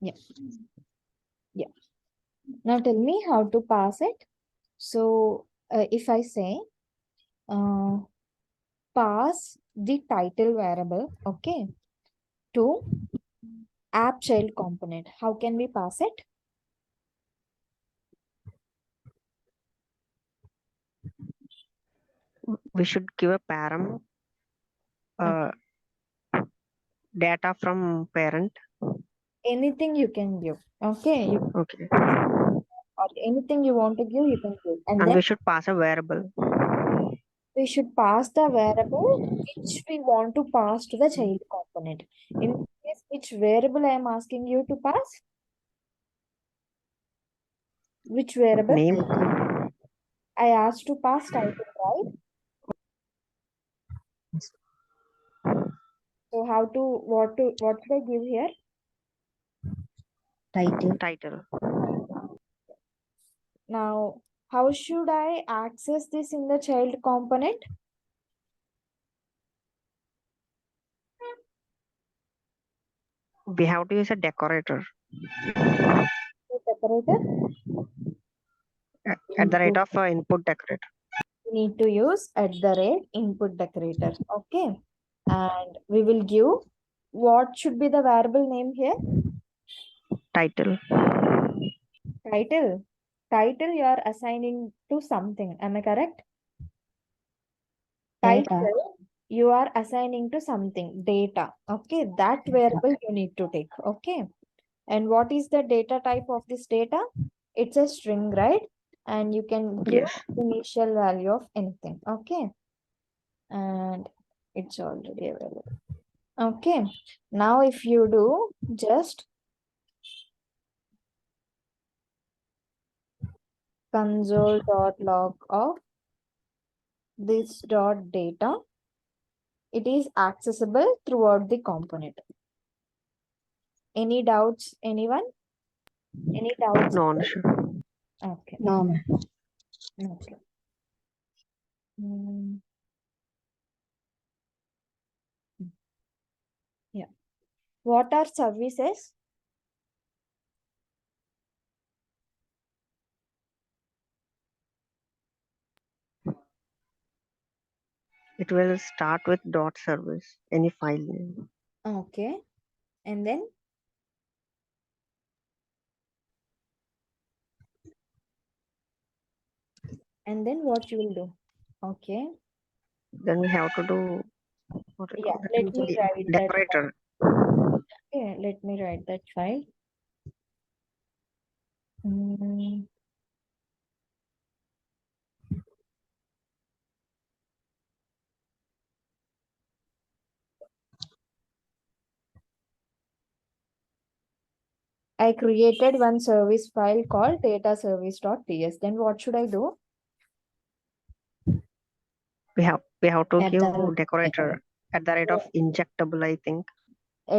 Yeah. Yeah. Now tell me how to pass it. So if I say pass the title variable, okay, to app child component, how can we pass it? We should give a param data from parent. Anything you can give, okay, you Okay. or anything you want to give, you can give. And And then we should pass a variable. we should pass the variable which we want to pass to the child component. In this case, which variable I am asking you to pass? Which variable? Name. I asked to pass title, right? So what should I give here? Title. Now, how should I access this in the child component? We have to use a decorator. The decorator? At the rate of input decorator. We need to use @input decorator. Okay. And we will give, what should be the variable name here? Title. Title you are assigning to something, am I correct? Data. Title you are assigning to something, data, okay, that variable you need to take, okay. And what is the data type of this data? It's a string, right? And you can give Yes. initial value of anything, okay. And it's already available, okay. Now if you do just console.log of this dot data, it is accessible throughout the component. Any doubts, anyone? Any doubts? No, sure. Okay. No, ma'am. Okay. Mm. Yeah. What are services? It will start with dot service, any file name. Okay. And then? And then what you will do? Okay. Then we have to do what we Yeah, call let that? me write that. Decorator. Okay, let me write that file. Mm. I created one service file called dataservice.ts. Then what should I do? We have to At give the decorator at the rate of injectable, I think. @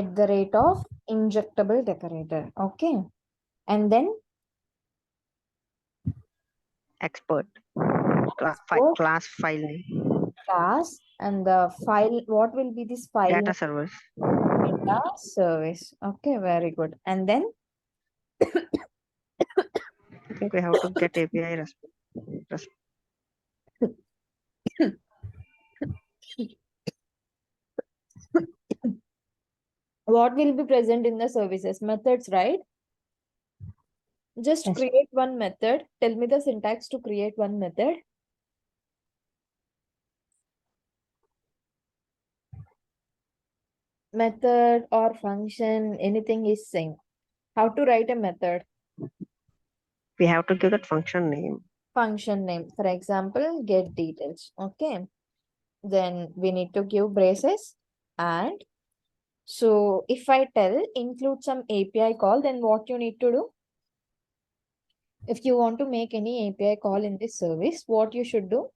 injectable decorator. Okay. And then Expert. export Class file name. class, and the file, what will be this file? Data service. Data service. Okay, very good. And then I think we have to get API response. what will be present in the services? Methods, right? Just Yes. create one method. Tell me the syntax to create one method. Method or function, anything is same. How to write a method? We have to give that function name. Function name. For example, get details. Okay. Then we need to give braces. And so if I tell include some API call, then what you need to do? If you want to make any API call in this service, what you should do?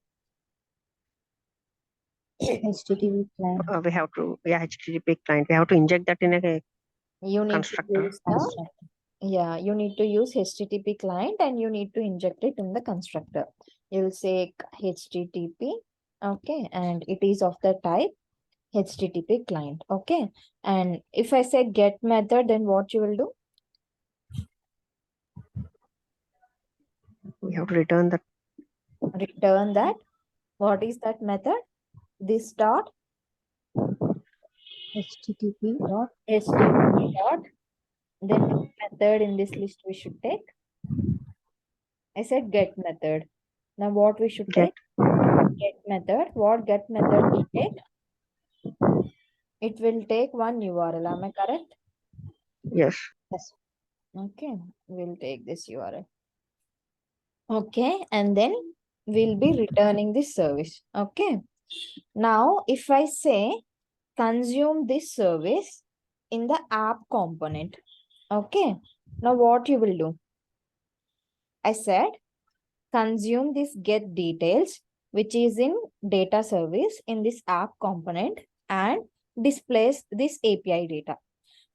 HTTP client We have to, HTTP client. We have to inject that in a You need constructor. to use the, constructor. yeah, you need to use HTTP client and you need to inject it in the constructor. You'll say HTTP, okay, and it is of the type HTTP client, okay. And if I say get method, then what you will do? We have to return the Return that. What is that method? This dot HTTP dot HTTP dot. Then which method in this list we should take? I said get method. Now what we should get. take? Get method. What get method will take? It will take one URL. Am I correct? Yes. yes. Okay, we'll take this URL. Okay, and then we'll be returning this service. Okay. Now, if I say consume this service in the app component. Okay. Now, what you will do? I said consume this get details, which is in data service in this app component and displays this API data.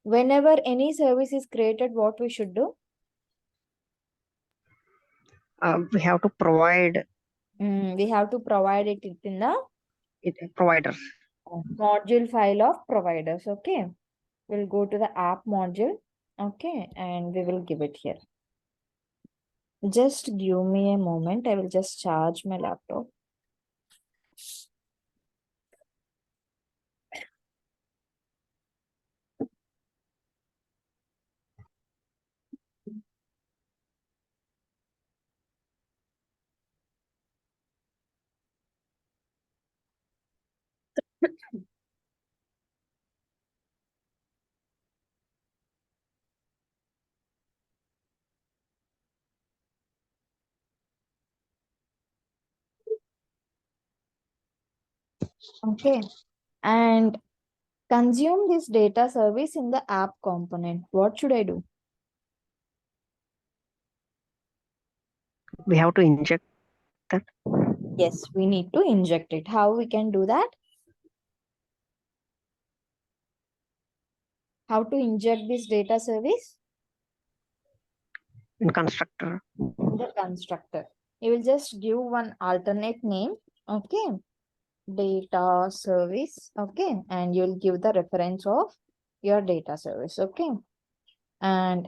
Whenever any service is created, what we should do? We have to provide We have to provide it in the providers. module file of providers. Okay. We'll go to the app module. Okay. And we will give it here. Just give me a moment. I will just charge my laptop. Okay. And consume this data service in the app component. What should I do? We have to inject that. Yes, we need to inject it. How we can do that? How to inject this data service? In constructor. The constructor. You will just give one alternate name. Okay. Data service. Okay. And you'll give the reference of your data service. Okay. And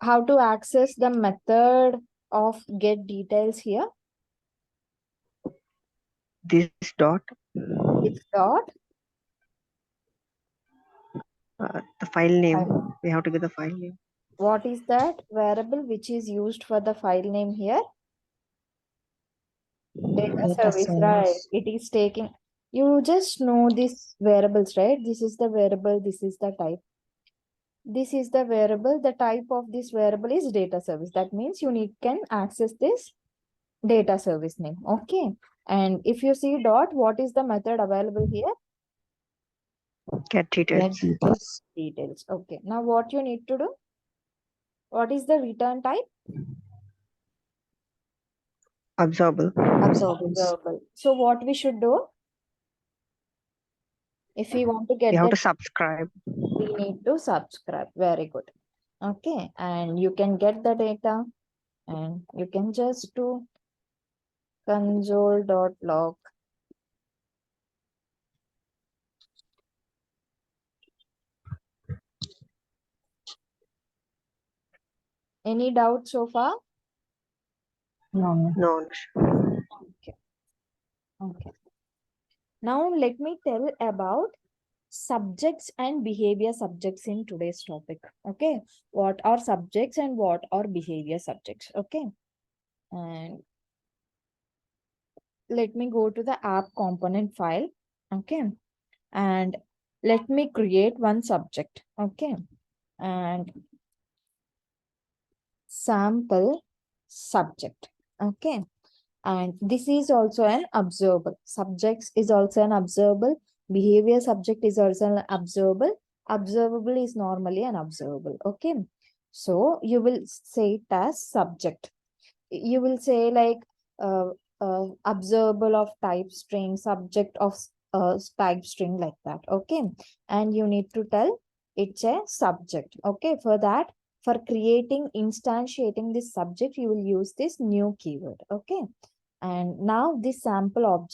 how to access the method of get details here? This dot. This dot. The file name. We have to give the file name. What is that variable which is used for the file name here? Data service, right? It is taking, you just know these variables, right? This is the variable, this is the type. This is the variable, the type of this variable is data service. That means you can access this data service name. Okay. And if you see dot, what is the method available here? Get details. Get details. Details. Okay. Now what you need to do? What is the return type? Observable. Observable. So what we should do? If we want to get You have the to subscribe. we need to subscribe. Very good. Okay. And you can get the data and you can just do console.log. Any doubt so far? No. No. Okay. Okay. Now let me tell about subjects and behavior subjects in today's topic. Okay. What are subjects and what are behavior subjects? Okay. And let me go to the app component file. Okay. And let me create one subject. Okay. And sample subject. Okay. And this is also an observable. Subjects is also an observable. Behavior subject is also an observable. Observable is normally an observable. Okay. So you will say it as subject. You will say like observable of type string, subject of type string, like that. Okay. And you need to tell it's a subject. Okay. For that, for creating, instantiating this subject, you will use this new keyword. Okay. And now this sample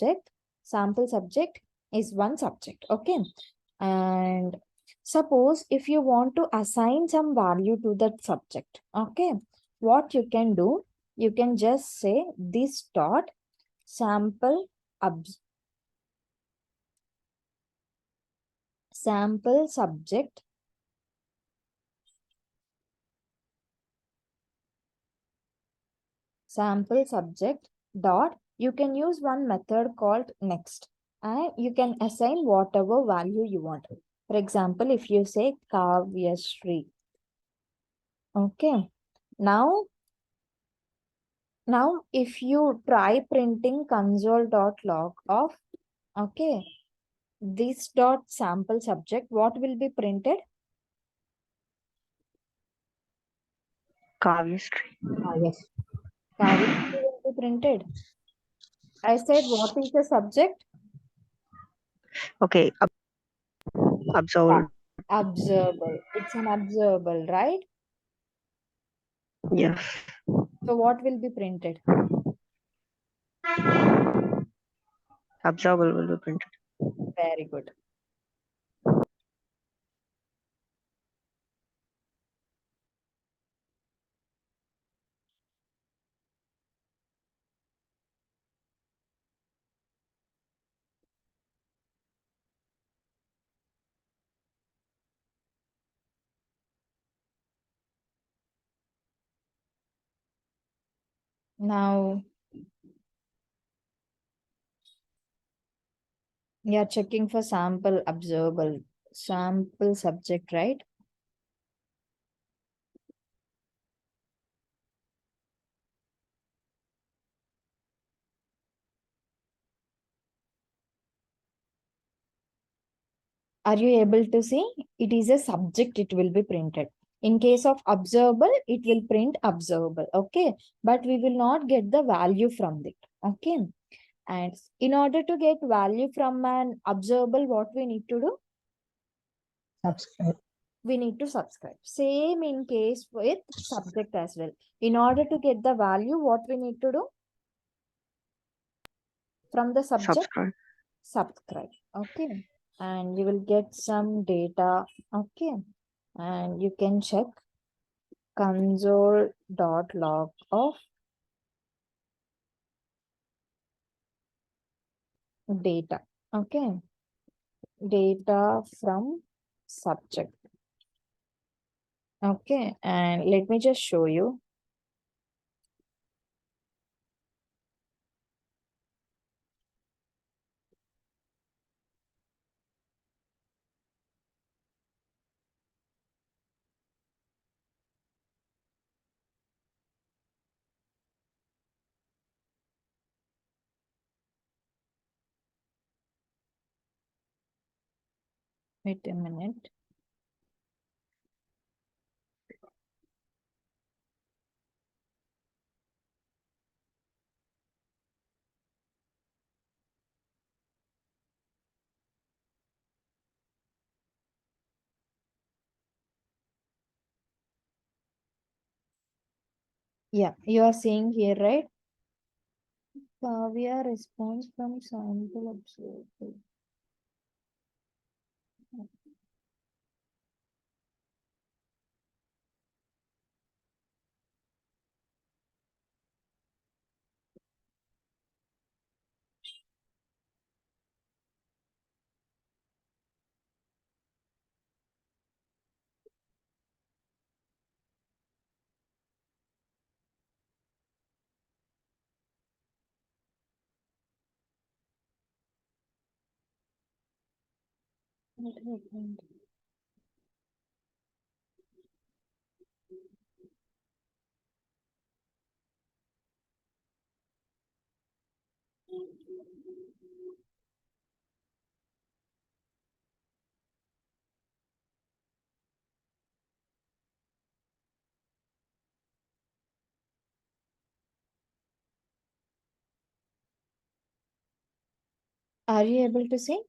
subject is one subject. Okay. And suppose if you want to assign some value to that subject. Okay. What you can do, you can just say this dot sample sample subject dot, you can use one method called next, and you can assign whatever value you want. For example, if you say Kavyashree, okay, now if you try printing console.log of, okay, this dot sample subject, what will be printed? Kavyashree. Yes. Kavyashree will be printed. I said, what is the subject? Okay. Observable. Observable. It's an observable, right? Yes. So what will be printed? Observable will be printed. Very good. Now you are checking for sample observable, sample subject, right? Are you able to see? It is a subject, it will be printed. In case of observable, it will print observable, okay? But we will not get the value from it, okay? And in order to get value from an observable, what we need to do? Subscribe. We need to subscribe. Same in case with subject as well. In order to get the value, what we need to do? From the subject, subscribe, okay? And you will get some data, okay? And you can check console.log of data, okay? Data from subject, okay? And let me just show you. Wait a minute. Yeah, you are seeing here, right? Kavya response from sample observable. What happened? Are you able to see?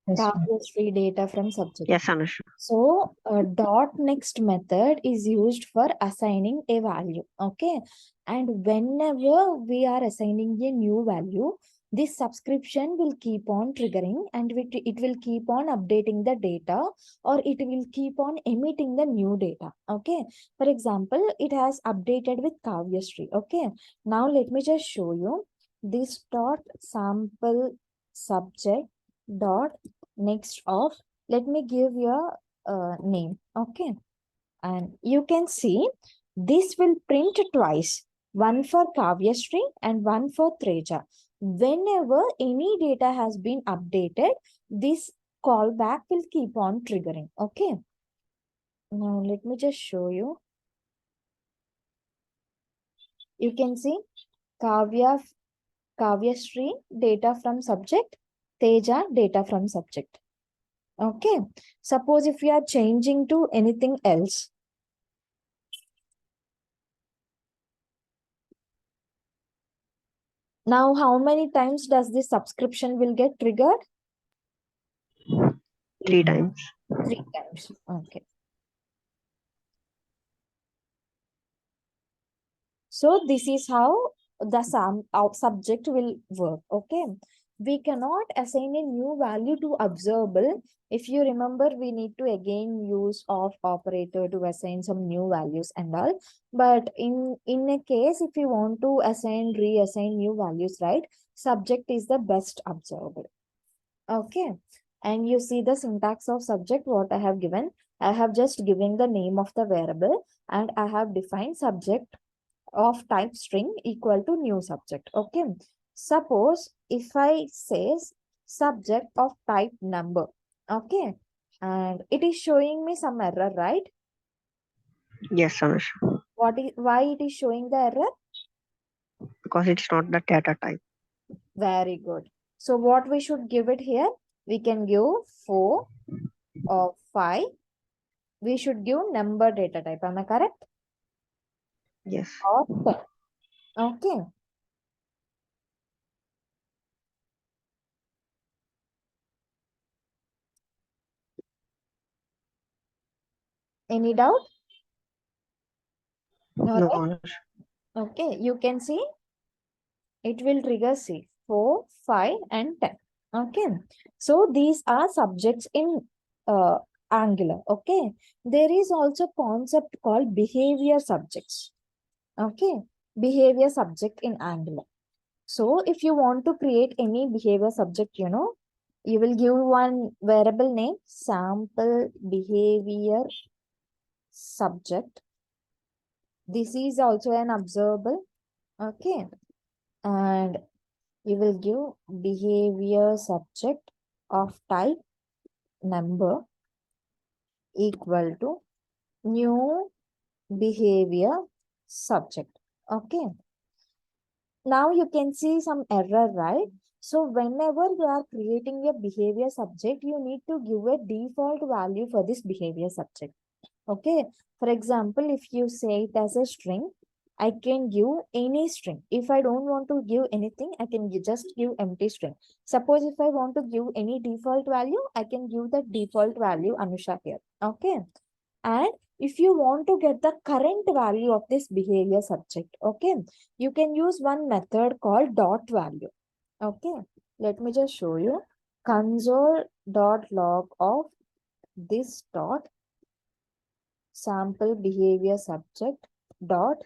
Yes, ma'am. Kavyashree data from subject. Yes, Anusha. So, dot next method is used for assigning a value, okay? And whenever we are assigning a new value, This subscription will keep on triggering and it will keep on updating the data, or it will keep on emitting the new data. Okay. For example, it has updated with Kavyashree. Okay. Now let me just show you this dot sample subject dot next of, let me give you a name. Okay. And you can see this will print twice, one for Kavyashree and one for Treja. Whenever any data has been updated, this callback will keep on triggering. Okay. Now let me just show you. You can see Kavyashree data from subject, Teja data from subject. Okay. Suppose if you are changing to anything else, now how many times does this subscription will get triggered? 3 times. 3 times. Okay. So this is how the subject will work. Okay. We cannot assign a new value to observable. If you remember, we need to again use of operator to assign some new values and all. But in a case, if you want to reassign new values, right? Subject is the best observable. Okay. And you see the syntax of subject, what I have given. I have just given the name of the variable and I have defined subject of type string equal to new subject. Okay. Suppose if I say subject of type number. Okay. And it is showing me some error, right? Yes, Anusha. Why it is showing the error? Because it's not the data type. Very good. So what we should give it here? We can give 4 or 5. We should give number data type. Am I correct? Yes. Or 10. Okay. Any doubt? No, No, right? Anusha. Okay. You can see it will trigger C 4, 5, and 10. Okay. So these are subjects in Angular. Okay. There is also concept called behavior subjects. Okay. Behavior subject in Angular. So if you want to create any behavior subject, you will give one variable name, sample behavior subject. This is also an observable. Okay. And you will give behavior subject of type number equal to new behavior subject. Okay. Now you can see some error, right? So whenever you are creating a behavior subject, you need to give a default value for this behavior subject. Okay. For example, if you say it as a string, I can give any string. If I don't want to give anything, I can just give empty string. Suppose if I want to give any default value, I can give the default value Anusha here. Okay. And if you want to get the current value of this behavior subject, okay, you can use one method called dot value. Okay. Let me just show you. Console.log of this dot sample behavior subject dot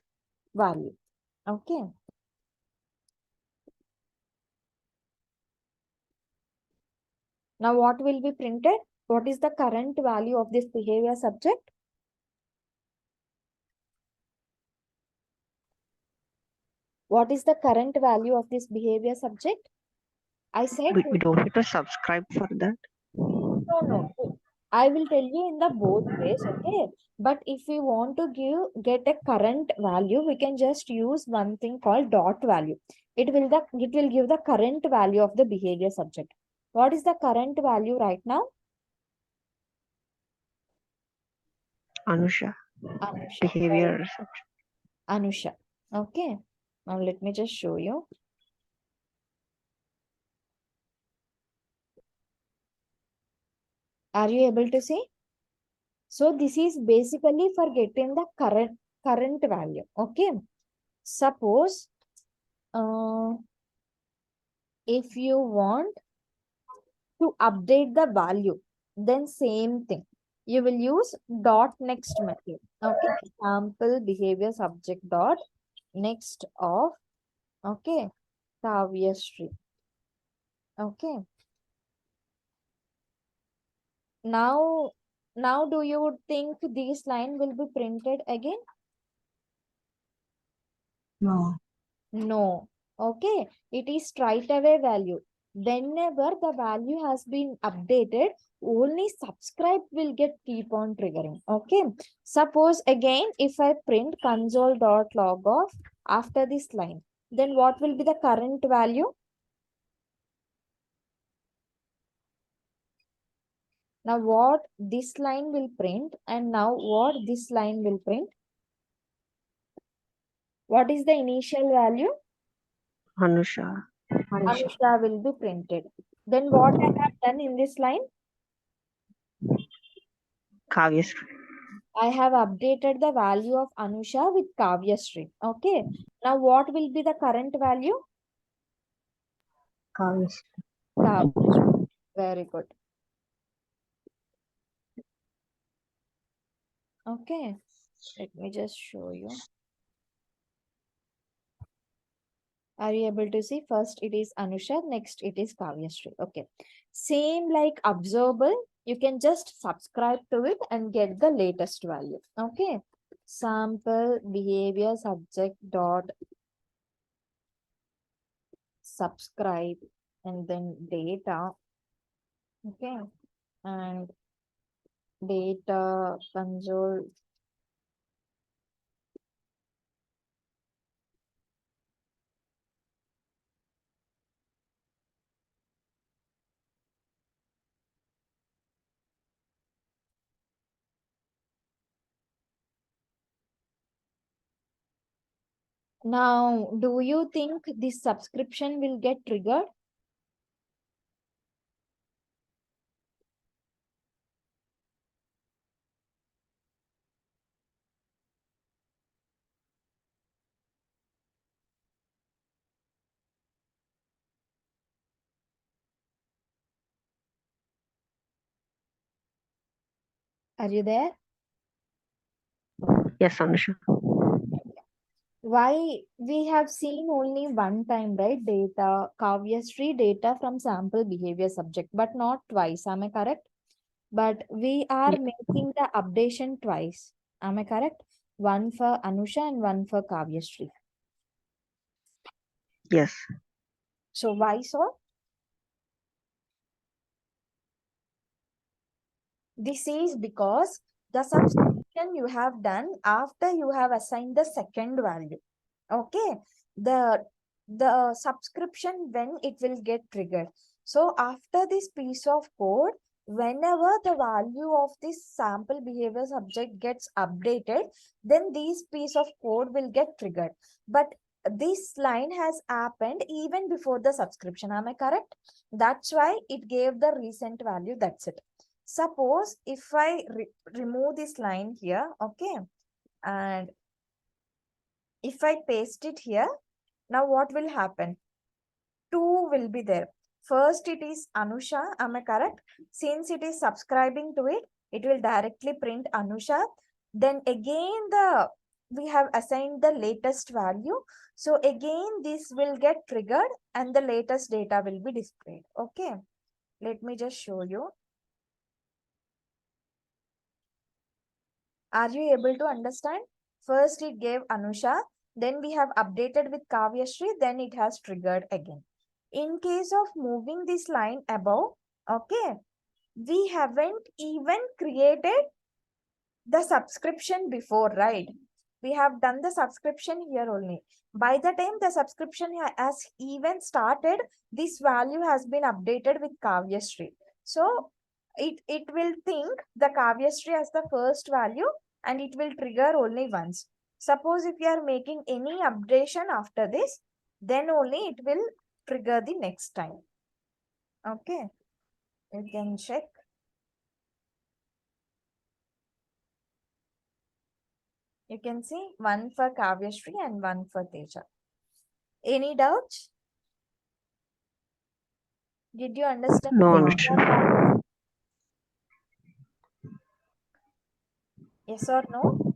value. Okay. Now what will be printed? What is the current value of this behavior subject? What is the current value of this behavior subject? I said We don't need to subscribe for that. no. I will tell you in the both ways, okay? But if we want to get a current value, we can just use one thing called dot value. It will give the current value of the behavior subject. What is the current value right now? Anusha. Anusha. Behavior. Anusha. Okay. Now let me just show you. Are you able to see? So this is basically for getting the current value. Okay. Suppose If you want to update the value, then same thing. You will use dot next method. Okay. Sample behavior subject dot next of, okay, Kavyashree. Okay. Now, do you think this line will be printed again? No. No. Okay. It is straight away value. Whenever the value has been updated, only subscribe will get keep on triggering. Okay. Suppose again, if I print console.log of after this line, then what will be the current value? Now what this line will print and now what this line will print? What is the initial value? Anusha. Anusha. Anusha will be printed. Then what I have done in this line? Kavyashree. I have updated the value of Anusha with Kavyashree. Okay. Now what will be the current value? Kavyashree. Kavyashree. Very good. Okay. Let me just show you. Are you able to see? First it is Anusha, next it is Kavyashree. Okay. Same like observable, you can just subscribe to it and get the latest value. Okay. Sample behavior subject dot subscribe and then data. Okay. And data console. Now, do you think this subscription will get triggered? Are you there? Yes, Anusha. Why we have seen only one time, right? Data, Kavyashree data from sample behavior subject, but not twice. Am I correct? But we are Ye- making the updation twice. Am I correct? One for Anusha and one for Kavyashree. Yes. So why so? This is because the subscription you have done after you have assigned the second value. Okay. The subscription when it will get triggered. So after this piece of code, whenever the value of this sample behavior subject gets updated, then this piece of code will get triggered. But this line has happened even before the subscription. Am I correct? That's why it gave the recent value. That's it. Suppose if I remove this line here, okay, and if I paste it here, now what will happen? Two will be there. First, it is Anusha. Am I correct? Since it is subscribing to it, it will directly print Anusha. Then again, we have assigned the latest value. So again, this will get triggered and the latest data will be displayed. Okay. Let me just show you. Are you able to understand? First, it gave Anusha. Then we have updated with Kavyashree. Then it has triggered again. In case of moving this line above, okay, we haven't even created the subscription before, right? We have done the subscription here only. By the time the subscription has even started, this value has been updated with Kavyashree. So it will think the Kavyashree as the first value and it will trigger only once. Suppose if you are making any updation after this, then only it will trigger the next time. Okay, you can check. You can see one for Kavyashree and one for Teja. Any doubts? Did you understand? No, the Anusha. API? Yes or no?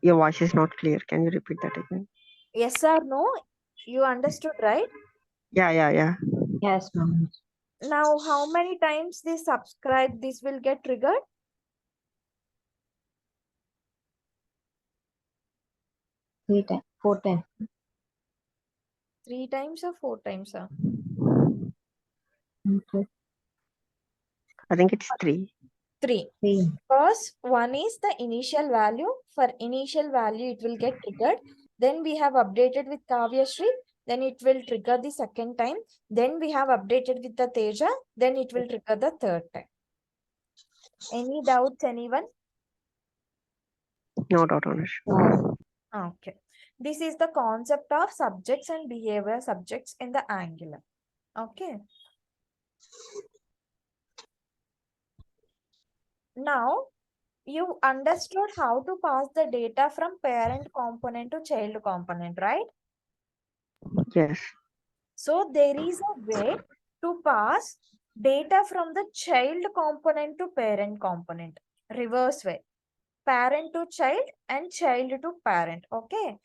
Your voice is not clear. Can you repeat that again? Yes or no? You understood, right? Yeah. Yes, ma'am. Now, how many times they subscribe, this will get triggered? 3 times, 4 times. 3 times or 4 times? Okay. I think it's 3. 3. 3. Because one is the initial value. For initial value, it will get triggered. Then we have updated with Kavya Shri. Then it will trigger the second time. Then we have updated with the Teja. Then it will trigger the third time. Any doubts, anyone? No doubt, Anusha. No. Okay. This is the concept of subjects and behavior subjects in the Angular. Okay. Now, you understood how to pass the data from parent component to child component, right? Yes. So there is a way to pass data from the child component to parent component. Reverse way. Parent to child and child to parent. Okay.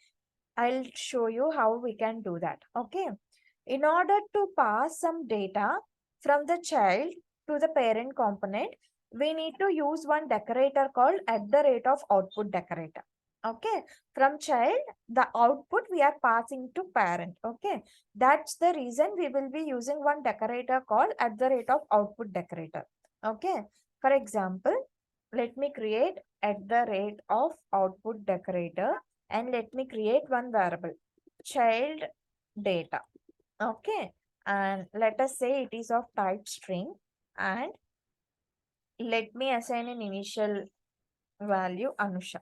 I'll show you how we can do that. Okay. In order to pass some data from the child to the parent component, we need to use one decorator called @output decorator. Okay. From child, the output we are passing to parent. Okay. That's the reason we will be using one decorator called @output decorator. Okay. For example, let me create @output decorator and let me create one variable, child data. Okay. And let us say it is of type string, and let me assign an initial value Anusha.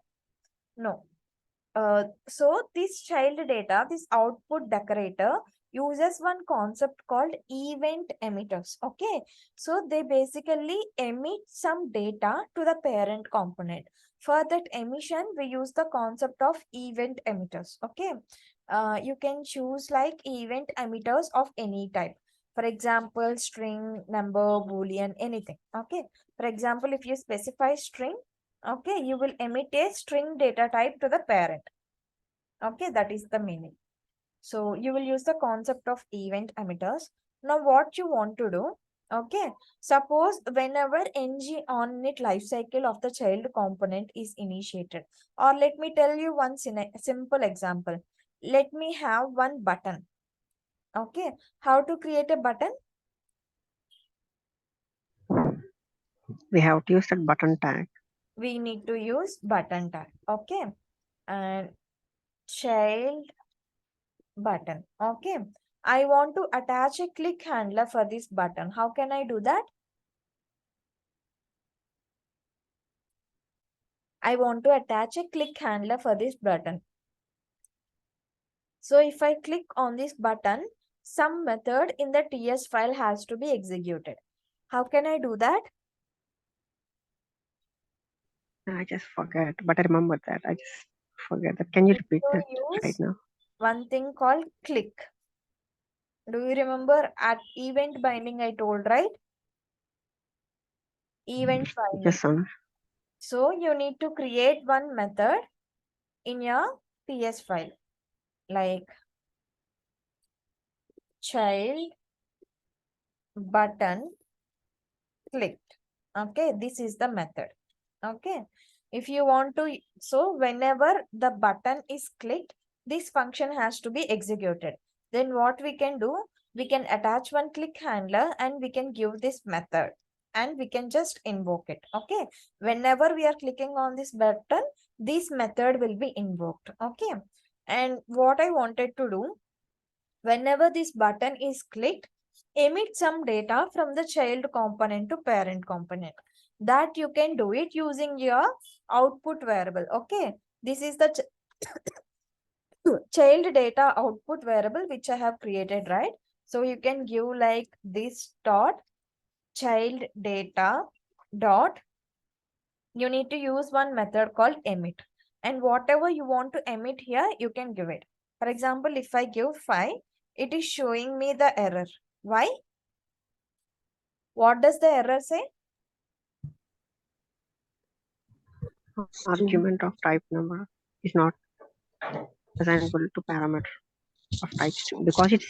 No. So this child data, this output decorator uses one concept called event emitters. Okay. So they basically emit some data to the parent component. For that emission, we use the concept of event emitters. Okay. You can choose like event emitters of any type. For example, string, number, boolean, anything. Okay. For example, if you specify string, okay, you will emit a string data type to the parent. Okay, that is the meaning. So you will use the concept of event emitters. Now what you want to do, okay, suppose whenever ng onInit lifecycle of the child component is initiated, or let me tell you one simple example. Let me have one button. Okay, how to create a button? We have to use that button tag. We need to use button tag. Okay, and child button. Okay, I want to attach a click handler for this button. How can I do that? I want to attach a click handler for this button. So if I click on this button, some method in the TS file has to be executed. How can I do that? I just forget, but I remember that. I just forget that. Can you repeat that You right use now? one thing called click. Do you remember at event binding I told, right? Event binding. Yes, Anusha. So you need to create one method in your TS file, like child button clicked. Okay, this is the method. Okay, if you want to, so whenever the button is clicked, this function has to be executed. Then what we can do, we can attach one click handler and we can give this method and we can just invoke it. Okay, whenever we are clicking on this button, this method will be invoked. Okay, and what I wanted to do, whenever this button is clicked, emit some data from the child component to parent component. That you can do it using your output variable. Okay, this is the child data output variable which I have created, right? So you can give like this dot child data dot, you need to use one method called emit, and whatever you want to emit here you can give it. For example, if I give 5, it is showing me the error. Why? What does the error say? Argument of type number is not assignable to parameter of type string because it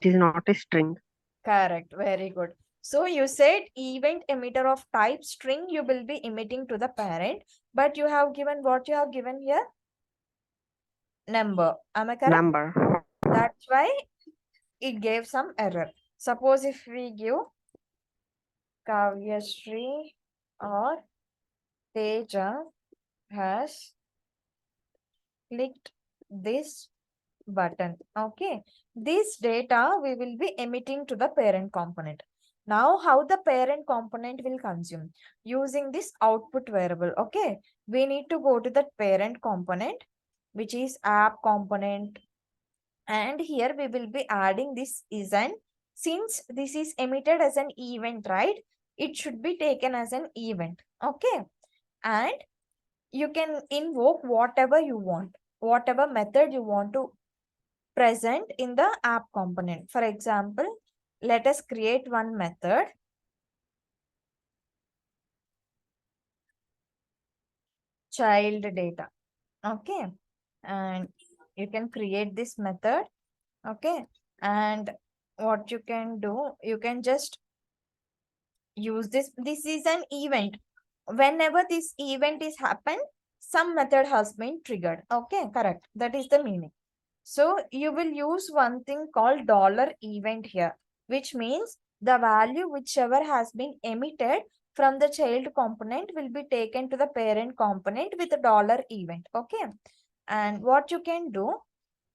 is not a string. Correct. Very good. So you said event emitter of type string you will be emitting to the parent, but you have given what you have given here? Number. Am I correct? Number. That's why it gave some error. Suppose if we give Kavyashree or Teja has clicked this button. Okay. This data we will be emitting to the parent component. Now, how the parent component will consume? Using this output variable. Okay. We need to go to the parent component, which is app component. And here we will be adding this isn't. Since this is emitted as an event, right? It should be taken as an event. Okay. And you can invoke whatever you want, whatever method you want to present in the app component. For example, let us create one method. Child data. Okay. And you can create this method. Okay. And what you can do, you can just use this. This is an event. Whenever this event is happened, some method has been triggered. Okay, correct. That is the meaning. So you will use one thing called $event here, which means the value whichever has been emitted from the child component will be taken to the parent component with the $event. Okay. And what you can do,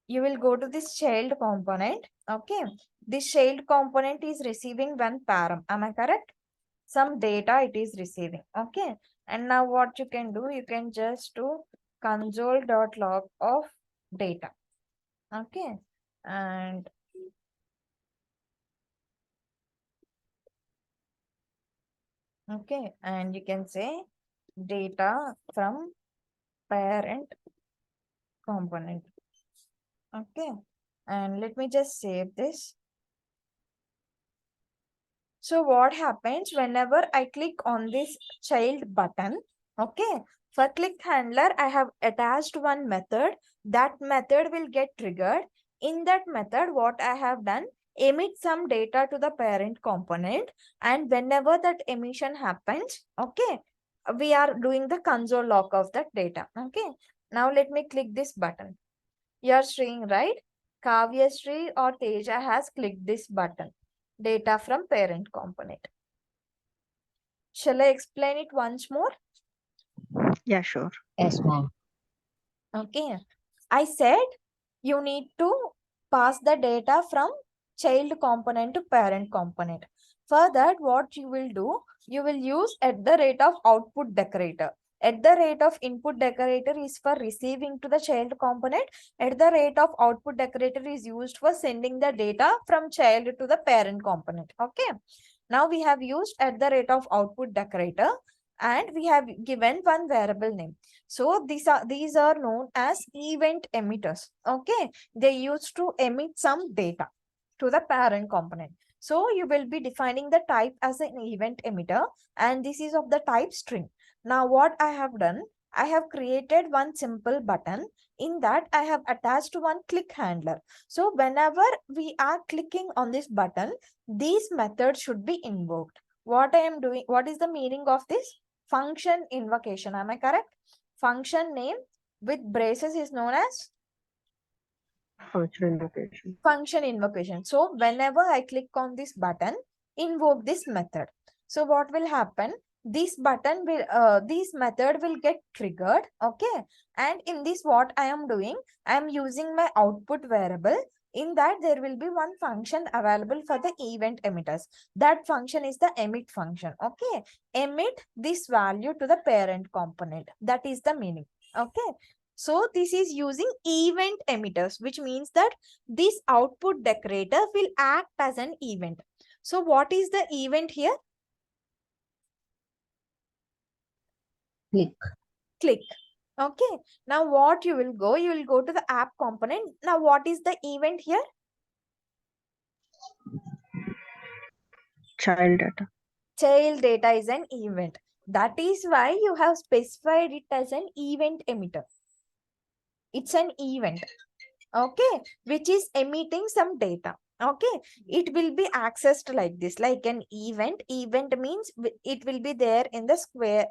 you will go to this child component. Okay. This child component is receiving one param. Am I correct? Some data it is receiving. Okay. And now what you can do, you can just do console.log of data. Okay. And okay. And you can say data from parent component. Okay. And let me just save this. So what happens whenever I click on this child button? Okay. For click handler, I have attached one method. That method will get triggered. In that method, what I have done, emit some data to the parent component. And whenever that emission happens, okay, we are doing the console log of that data. Okay. Now let me click this button. You're seeing, right? Kavyashree or Teja has clicked this button. Data from parent component. Shall I explain it once more? Yeah, sure. Yes, ma'am. Okay. I said you need to pass the data from child component to parent component. For that, what you will do, you will use at the rate of output decorator. At the rate of input decorator is for receiving to the child component. At the rate of output decorator is used for sending the data from child to the parent component. Okay. Now we have used at the rate of output decorator and we have given one variable name. So these are known as event emitters. Okay. They used to emit some data to the parent component. So you will be defining the type as an event emitter and this is of the type string. Now what I have done, I have created one simple button. In that I have attached one click handler. So whenever we are clicking on this button, these methods should be invoked. What I am doing, what is the meaning of this? Function invocation. Am I correct? Function name with braces is known as Function invocation. function invocation. So whenever I click on this button, invoke this method. So what will happen? This button will, this method will get triggered. Okay. And in this, what I am doing, I am using my output variable. In that, there will be one function available for the event emitters. That function is the emit function. Okay. Emit this value to the parent component. That is the meaning. Okay. So this is using event emitters, which means that this output decorator will act as an event. So what is the event here? Click. Click. Okay. Now what you will go to the app component. Now what is the event here? Child data. child data is an event. That is why you have specified it as an event emitter. It's an event, okay, which is emitting some data. Okay, it will be accessed like this, like an event. Event means it will be there in the square,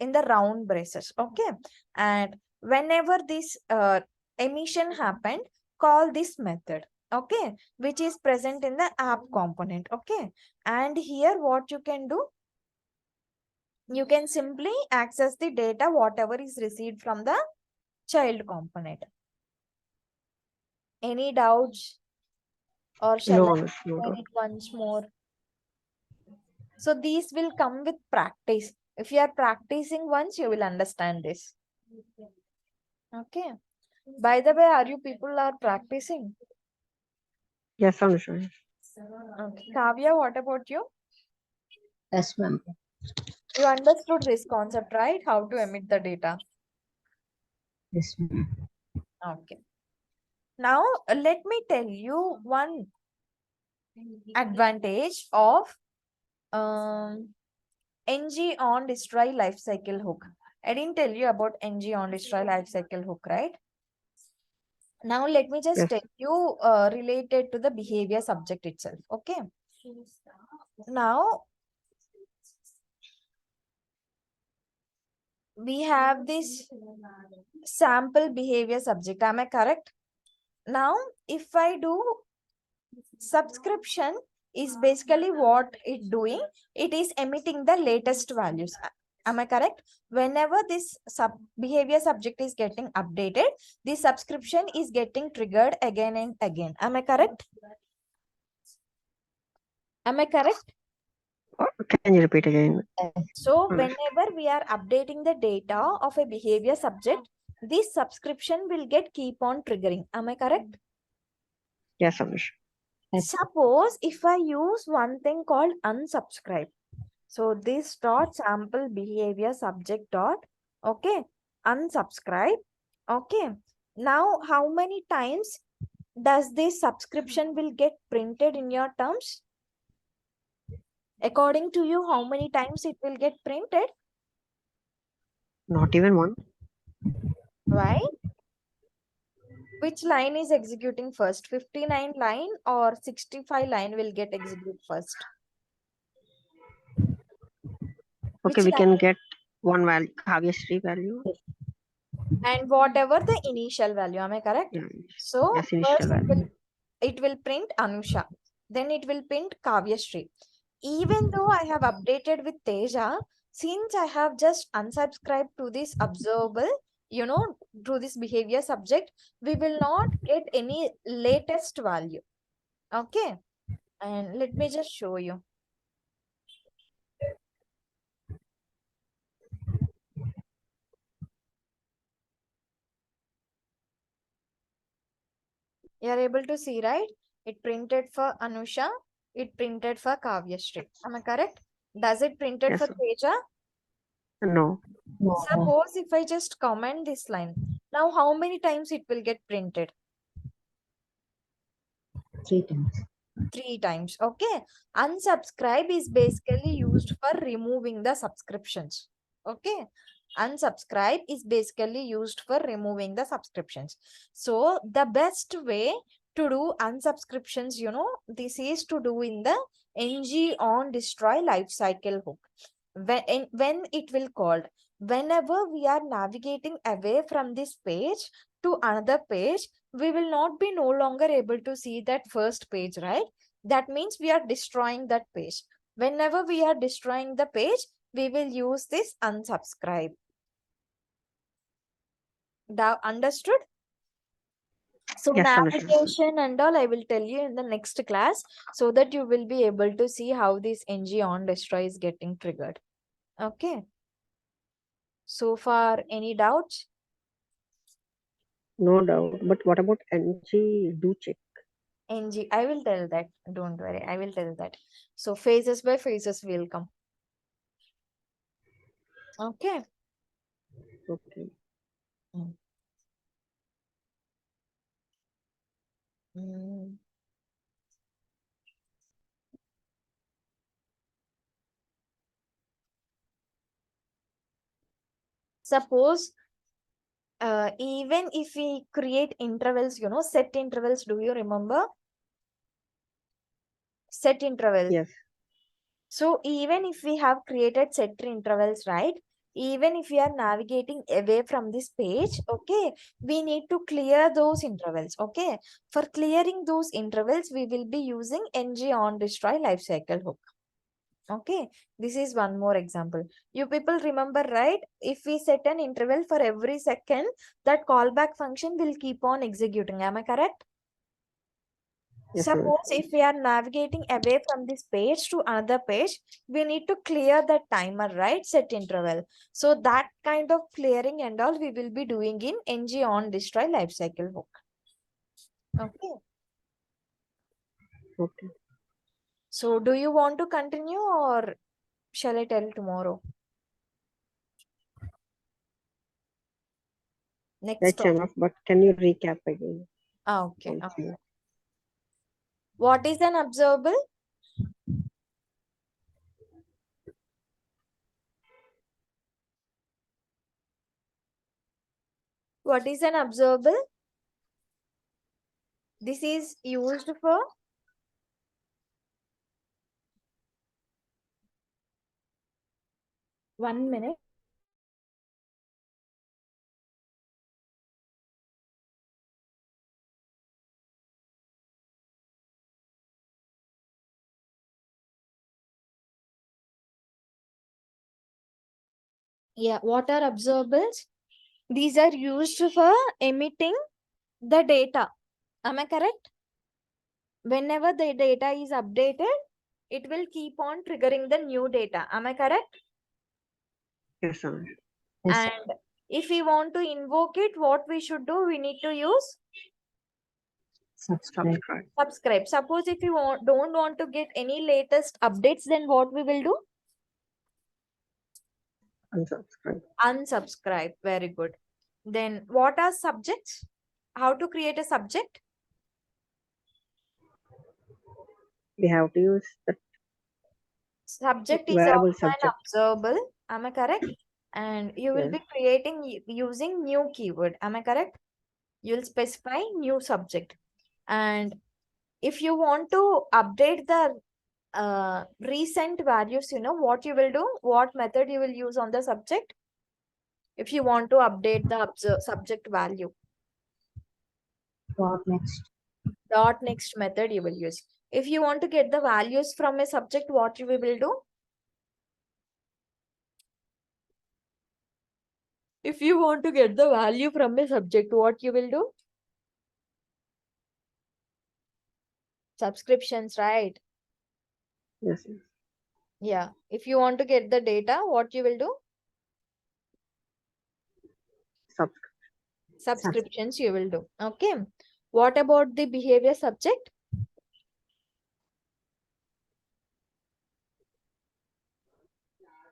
in the round braces. Okay, and whenever this emission happened, call this method, okay, which is present in the app component. Okay, and here what you can do, you can simply access the data whatever is received from the child component. Any doubts, or shall I No, no explain doubt. it once more? So these will come with practice. If you are practicing once, you will understand this. Okay. By the way, are you people are practicing? Yes, Anusha. Okay. Kavya, what about you? Yes, ma'am. You understood this concept, right? How to emit the data. Yes, ma'am. Okay. Now, let me tell you one advantage of NG on destroy life cycle hook. I didn't tell you about NG on destroy life cycle hook, right? Now, let me just Yes. tell you related to the behavior subject itself. Okay. Now, we have this sample behavior subject. Am I correct? Now, if I do subscription is basically what it doing, it is emitting the latest values. Am I correct? Whenever this behavior subject is getting updated, the subscription is getting triggered again and again. Am I correct? Am I correct? Can you repeat again? So Anush? whenever we are updating the data of a behavior subject, this subscription will get keep on triggering. Am I correct? Yes, Anush. Yes. Suppose if I use one thing called unsubscribe. So this dot sample behavior subject dot, okay, unsubscribe. Okay. Now how many times does this subscription will get printed in your terms? According to you, how many times it will get printed? Not even one. Why? Which line is executing first? 59 line or 65 line will get executed first? Okay, Which we can line? get one value, Kavyashree value. And whatever the initial value, am I correct? Yeah. So Yes, initial first value. it will print Anusha. Then it will print Kavyashree. Even though I have updated with Teja, since I have just unsubscribed to this observable, to this behavior subject, we will not get any latest value. Okay. And let me just show you. You are able to see, right? It printed for Anusha. It printed for Kavyashree. Am I correct? Does it printed Yes, for sir. Teja? No, No. no. Suppose if I just comment this line. Now, how many times it will get printed? 3 times. 3 times. Okay. Unsubscribe is basically used for removing the subscriptions. Okay. Unsubscribe is basically used for removing the subscriptions. So the best way to do unsubscriptions, this is to do in the ng on destroy lifecycle hook. When it will called, whenever we are navigating away from this page to another page, we will not be no longer able to see that first page, right? That means we are destroying that page. Whenever we are destroying the page, we will use this unsubscribe. Understood? So Yes, Anush. navigation and all I will tell you in the next class, so that you will be able to see how this ng on destroy is getting triggered. Okay. So far, any doubts? No doubt. But what about NG do check? NG, I will tell that. Don't worry, I will tell that. So phases by phases will come. Okay. Okay. Mm. Suppose even if we create intervals, set intervals, do you remember? Set interval. Yes. So even if we have created set intervals, right? Even if we are navigating away from this page, okay, we need to clear those intervals, okay? For clearing those intervals, we will be using ng on destroy lifecycle hook. Okay, this is one more example. You people remember, right? If we set an interval for every second, that callback function will keep on executing. Am I correct? Yes, Suppose if we are navigating away from this page to another page, we need to clear the timer, right? Set interval. So that kind of clearing and all we will be doing in ng on destroy lifecycle hook. Okay. Okay. So do you want to continue or shall I tell tomorrow? Next That's topic. enough, but can you recap again? Okay. once more? What is an observable? What is an observable? This is used for one minute. Yeah, what are observables? These are used for emitting the data. Am I correct? Whenever the data is updated, it will keep on triggering the new data. Am I correct? Yes, sir. Yes, sir. And if we want to invoke it, what we should do? We need to use Subscribe. Subscribe. subscribe. Suppose if you don't want to get any latest updates, then what we will do? Unsubscribe. Unsubscribe. Very good. Then what are subjects? How to create a subject? We have to use the Subject is variable also an subject. observable. Am I correct? And you will Yes. be creating using new keyword. Am I correct? You'll specify new subject. And if you want to update the recent values, what you will do? What method you will use on the subject? If you want to update the subject value. What next? Dot next method you will use. If you want to get the values from a subject, what you will do? If you want to get the value from a subject, what you will do? Subscriptions, right? Yes. Yes. Yeah. If you want to get the data, what you will do? Subscribe. Subscriptions you will do. Okay. What about the behavior subject?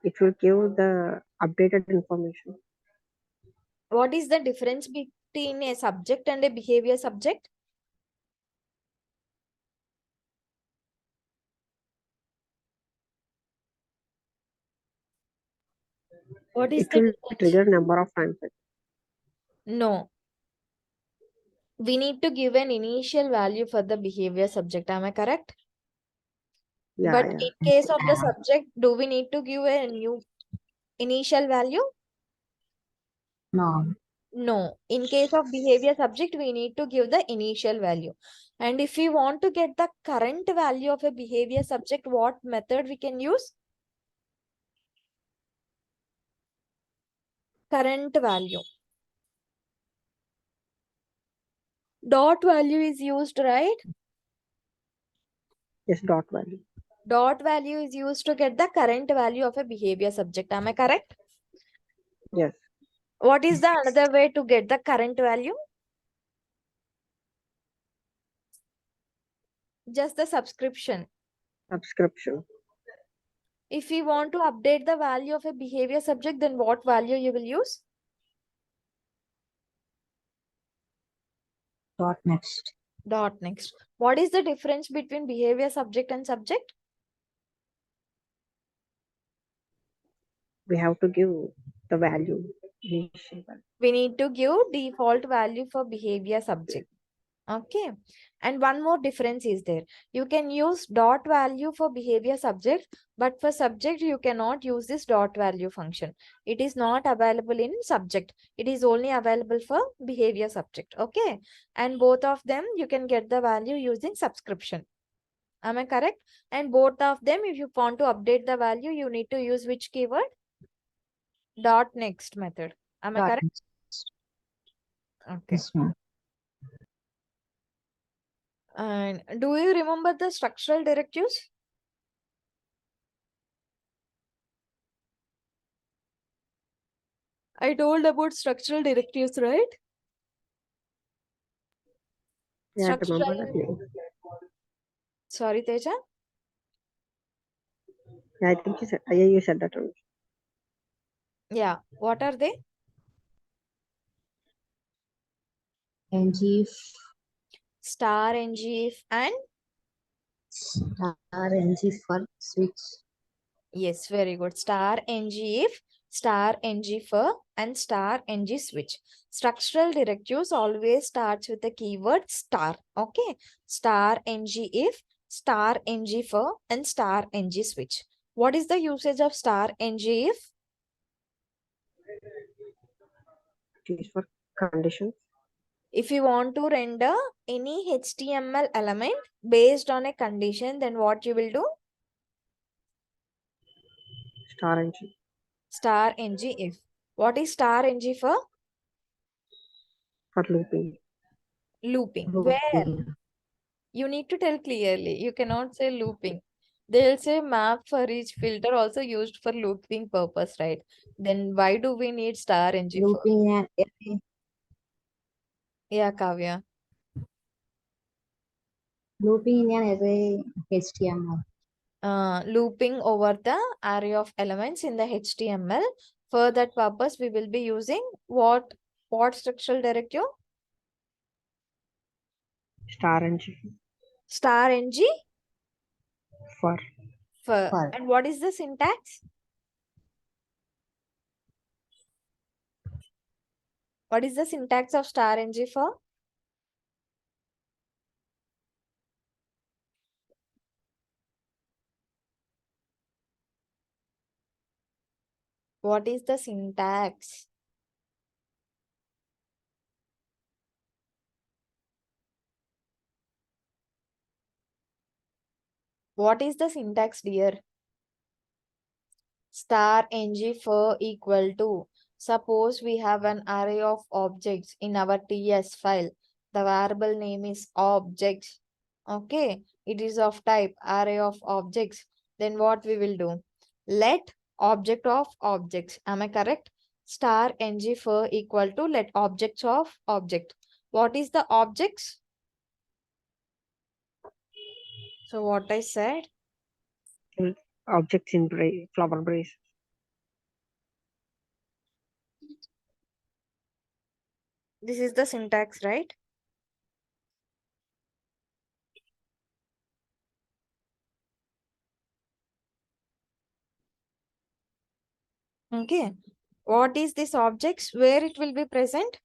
It will give the updated information. What is the difference between a subject and a behavior subject? What is It the will difference? trigger number of times. No. We need to give an initial value for the behavior subject. Am I correct? Yeah, But yeah. in case of the subject, do we need to give a new initial value? No. No. In case of behavior subject, we need to give the initial value. And if we want to get the current value of a behavior subject, what method we can use? Current value. Dot value is used, right? Yes, dot value. Dot value is used to get the current value of a behavior subject. Am I correct? Yes. What is the another way to get the current value? Just the subscription. Subscription. If we want to update the value of a behavior subject, then what value you will use? What next? Dot next. What is the difference between behavior subject and subject? We have to give the value. Initial value. We need to give default value for behavior subject. Okay. And one more difference is there. You can use dot value for behavior subject, but for subject, you cannot use this dot value function. It is not available in subject. It is only available for behavior subject. Okay. And both of them, you can get the value using subscription. Am I correct? And both of them, if you want to update the value, you need to use which keyword? Dot next method. Am I Dot correct? next. Okay. Yes, ma'am. And do you remember the structural directives? I told about structural directives, right? Yeah, I remember that. Structural. Sorry, Teja. Yeah, I think you said that only. Yeah. What are they? NG Star, ngif, and star NG for switch. yes, very good. Star, ngif, star, ng for, and star, ng switch. Structural directives always starts with the keyword star. Okay. Star, ngif, star, ng for, and star, ng switch. What is the usage of star, ngif? It is for conditions. If you want to render any HTML element based on a condition, then what you will do? Star ng. Star ng if. What is star ng for? For looping. Looping. Where? Looping. You need to tell clearly. You cannot say looping. They'll say map for each filter also used for looping purpose, right? Then why do we need star ng for? Looping an array. Yeah, Kavya. Looping in an array HTML. Looping over the array of elements in the HTML. For that purpose, we will be using what structural directive? Star ng. Star ng For. For. And what is the syntax? What is the syntax of star ng for? What is the syntax? What is the syntax, dear? Star ng for equal to. Suppose we have an array of objects in our TS file. The variable name is objects. Okay. It is of type array of objects. Then what we will do? Let object of objects. Am I correct? Star ng for equal to let objects of object. What is the objects? So what I said? Objects in flower brace. This is the syntax, right? Okay. What is this objects? Where it will be present?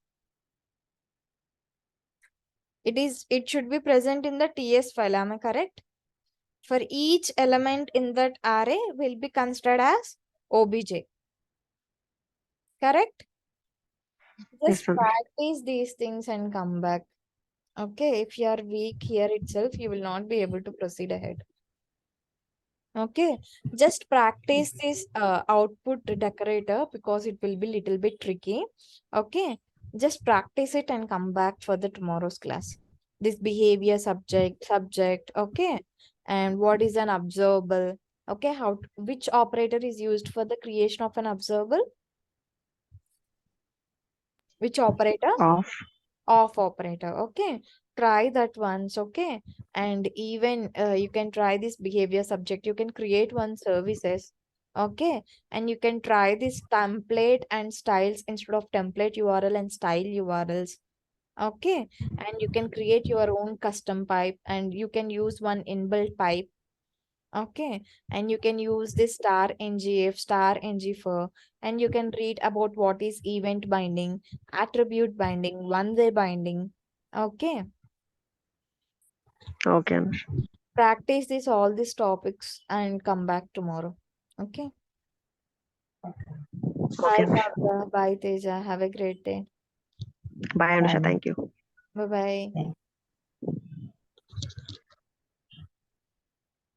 It should be present in the TS file. Am I correct? For each element in that array will be considered as OBJ. Correct? Just Yes, ma'am. practice these things and come back. Okay. If you are weak here itself, you will not be able to proceed ahead. Okay. Just practice this output decorator because it will be little bit tricky. Okay. Just practice it and come back for the tomorrow's class. This behavior subject. Okay. And what is an observable? Okay. Which operator is used for the creation of an observable? Which operator? Off. Off operator. Okay. Try that once. Okay. And even you can try this behavior subject. You can create one services. Okay. And you can try this template and styles instead of template URL and style URLs. Okay. And you can create your own custom pipe and you can use one inbuilt pipe. Okay, and you can use this star ngf, star ngfer, and you can read about what is event binding, attribute binding, one-way binding. Okay, Okay, Anush. practice this all these topics and come back tomorrow. Okay, Okay, bye Anush. Kavya, bye Teja, have a great day. Bye, Anusha. Bye. Thank you. Bye bye. Thank